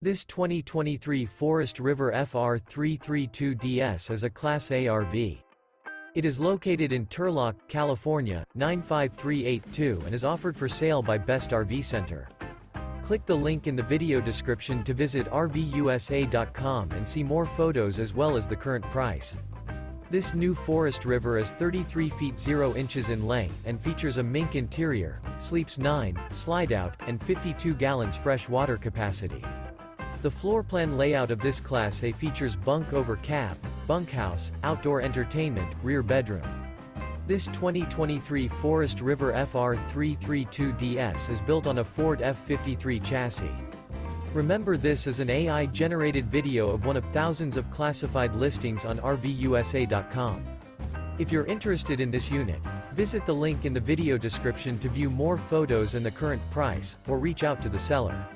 This 2023 Forest River FR3 32DS is a Class A RV. It is located in Turlock, California, 95382 and is offered for sale by Best RV Center. Click the link in the video description to visit RVUSA.com and see more photos as well as the current price. This new Forest River is 33 feet 0 inches in length and features a Mink interior, sleeps 9, Slideout, and 52 gallons fresh water capacity. The floor plan layout of this Class A features Bunk Over Cab, Bunkhouse, outdoor entertainment, rear bedroom. This 2023 Forest River FR3 32DS is built on a Ford F53 chassis. Remember, this is an AI-generated video of one of thousands of classified listings on RVUSA.com. If you're interested in this unit, visit the link in the video description to view more photos and the current price, or reach out to the seller.